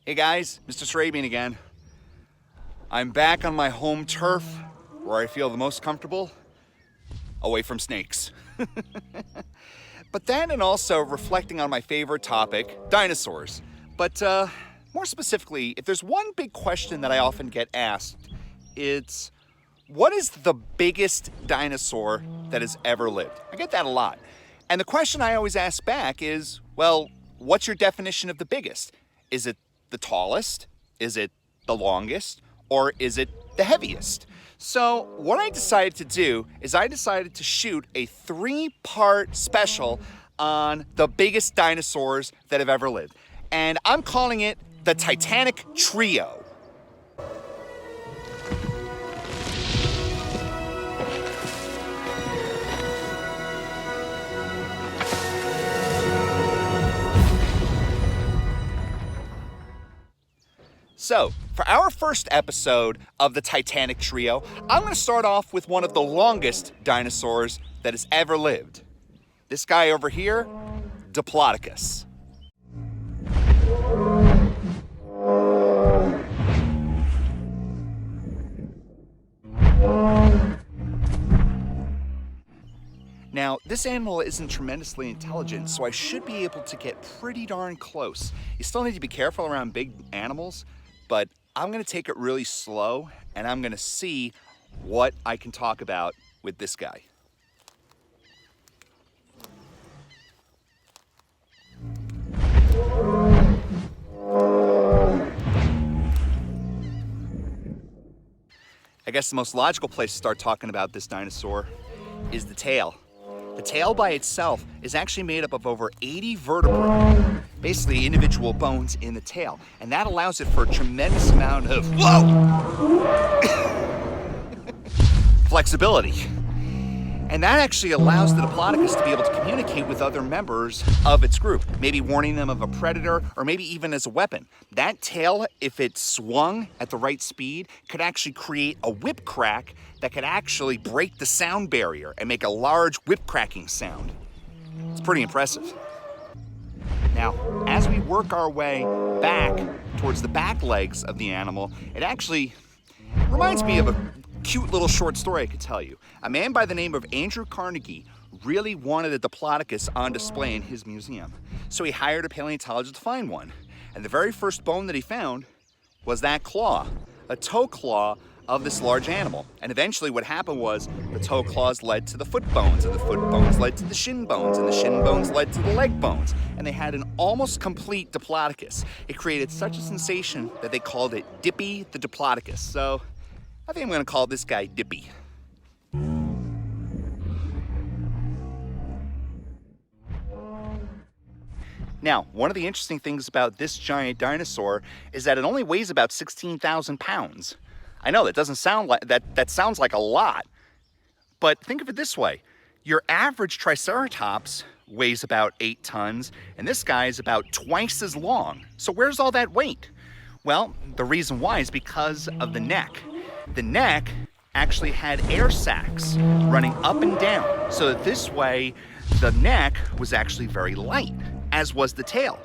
Hey guys, Mr. Sarabian again. I'm back on my home turf where I feel the most comfortable, away from snakes. But then and also reflecting on my favorite topic, dinosaurs. But more specifically, if there's one big question that I often get asked, it's what is the biggest dinosaur that has ever lived? I get that a lot. And the question I always ask back is, well, what's your definition of the biggest? Is it the tallest? Is it the longest? Or is it the heaviest? So what I decided to do is I decided to shoot a 3-part special on the biggest dinosaurs that have ever lived. And I'm calling it the Titanic Trio. So, for our first episode of the Titanic Trio, I'm going to start off with one of the longest dinosaurs that has ever lived. This guy over here, Diplodocus. Now, this animal isn't tremendously intelligent, so I should be able to get pretty darn close. You still need to be careful around big animals, but I'm gonna take it really slow and I'm gonna see what I can talk about with this guy. I guess the most logical place to start talking about this dinosaur is the tail. The tail by itself is actually made up of over 80 vertebrae, basically individual bones in the tail. And that allows it for a tremendous amount of, flexibility. And that actually allows the Diplodocus to be able to communicate with other members of its group, maybe warning them of a predator or maybe even as a weapon. That tail, if it swung at the right speed, could actually create a whip crack that could actually break the sound barrier and make a large whip cracking sound. It's pretty impressive. Now, as we work our way back towards the back legs of the animal, it actually reminds me of a cute little short story I could tell you. A man by the name of Andrew Carnegie really wanted a Diplodocus on display in his museum. So he hired a paleontologist to find one. And the very first bone that he found was that claw, a toe claw of this large animal. And eventually what happened was the toe claws led to the foot bones, and the foot bones led to the shin bones, and the shin bones led to the leg bones. And they had an almost complete Diplodocus. It created such a sensation that they called it Dippy the Diplodocus. So I think I'm gonna call this guy Dippy. Now, one of the interesting things about this giant dinosaur is that it only weighs about 16,000 pounds. I know that doesn't sound like, that sounds like a lot, but think of it this way. Your average Triceratops weighs about 8 tons, and this guy is about twice as long. So where's all that weight? Well, the reason why is because of the neck. The neck actually had air sacs running up and down, so that this way the neck was actually very light, as was the tail.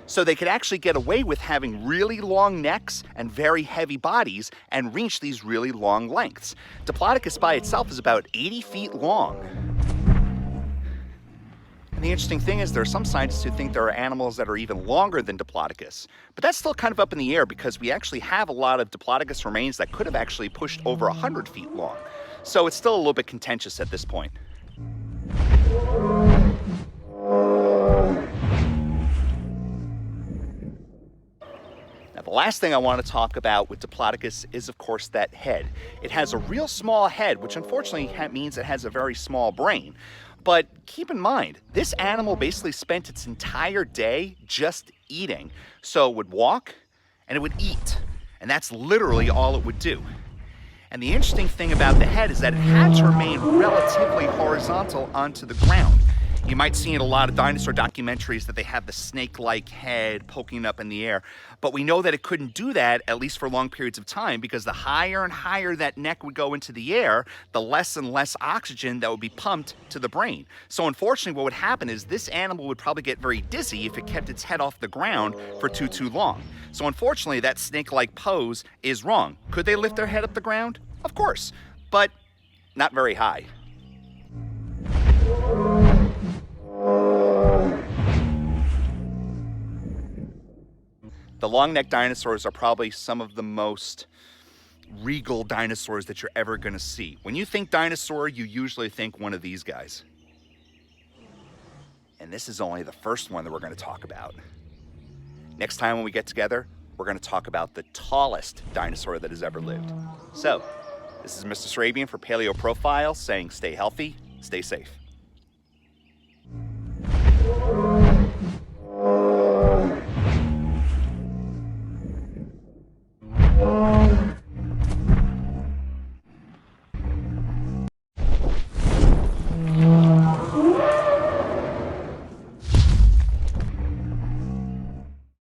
So they could actually get away with having really long necks and very heavy bodies and reach these really long lengths. Diplodocus by itself is about 80 feet long. And the interesting thing is there are some scientists who think there are animals that are even longer than Diplodocus. But that's still kind of up in the air because we actually have a lot of Diplodocus remains that could have actually pushed over 100 feet long. So it's still a little bit contentious at this point. Now, the last thing I want to talk about with Diplodocus is, of course, that head. It has a real small head, which unfortunately means it has a very small brain. But keep in mind, this animal basically spent its entire day just eating. So it would walk and it would eat, and that's literally all it would do. And the interesting thing about the head is that it had to remain relatively horizontal onto the ground. You might see in a lot of dinosaur documentaries that they have the snake-like head poking up in the air, but we know that it couldn't do that, at least for long periods of time, because the higher and higher that neck would go into the air, the less and less oxygen that would be pumped to the brain. So unfortunately, what would happen is this animal would probably get very dizzy if it kept its head off the ground for too long. So unfortunately, that snake-like pose is wrong. Could they lift their head up the ground? Of course, but not very high. The long-necked dinosaurs are probably some of the most regal dinosaurs that you're ever going to see. When you think dinosaur, you usually think one of these guys. And this is only the first one that we're going to talk about. Next time when we get together, we're going to talk about the tallest dinosaur that has ever lived. So, this is Mr. Sarabian for Paleo Profile saying stay healthy, stay safe.